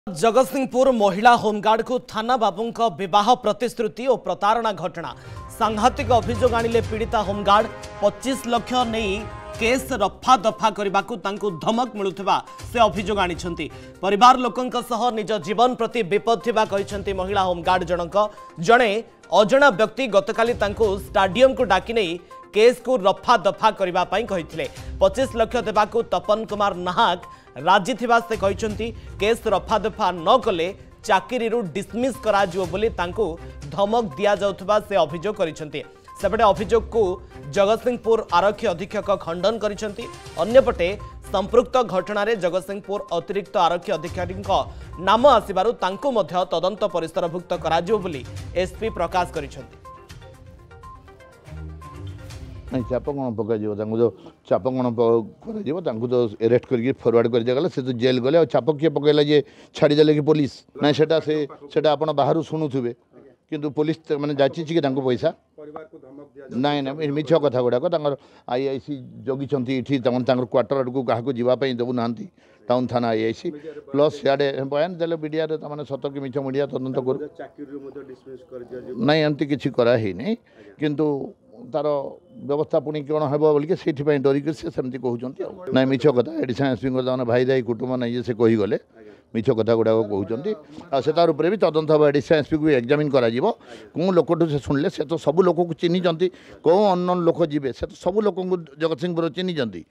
जगतसिंहपुर महिला होमगार्ड को थाना बाबू विवाह प्रतिश्रुति और प्रतारणा घटना सांघातिक अभियोग आनिले पीड़िता होमगार्ड 25 लाख नहीं केस रफा दफा करने को धमक मिलुवा से अभियोग आनी परिवार लोकंक सह निज जीवन प्रति विपद थिबा कहिसेंती महिला होमगार्ड जड़े अजणा व्यक्ति गतकाली स्टाडियम को डाकी नहीं केस को रफा दफा करने कही 25 लाख देवाक तपन कुमार नाहक राजी थिबा से कहते केस रफा दफा न कले चाकरी डिसमिस करा जिवो बोली तांको धमक दिया जाउथबा से अभियोग करिसेंती। सेपटे अभियोग को जगतसिंहपुर आरक्षी अधीक्षक खंडन करिसेंती। अन्यपटे संपृक्त घटना रे जगतसिंहपुर अतिरिक्त आरक्षी अधीक्षक नाम आसिबारु तांको मध्य तदंत परिसरभुक्त करा जिवो बोली एसपी प्रकाश करिसेंती। नहीं चाप कौन पक जो चाप कौन तो अरेस्ट करके फरवर्ड कर दिया से तो जेल गले चाप किए पकड़ा जे छाड़ीदे कि पुलिस ना से आप बाहर शुणुवे किंतु पुलिस मैंने जाची कि पैसा नाई ना मिछ कथा गुड़ाक आईआईसी जगी क्वार्टर आड़ को क्या जावाई देव ना टाउन थाना आईआईसी प्लस सियाड़े बयान देले मीडिया सत कि मिछ मीडिया तदंत कर ना एमती किसी कराही नहीं किंतु तार व्यवस्था पुणी कौन हे बोलिक से डरिक सेमती कहते ना मिछ कथा एडिशनल एसपी भाई दाई कुटुंब नहीं से कहीगले मिछ कथा गुड़ाक कहते से तार भी तदंत हम एडिशनल एसपी को एग्जामिन करा कौन लोक से शुणिले से तो सब लोक को चिन्ह कौन अननोन लोक जी से तो सब लोक जगतसिंहपुर चिन्ह।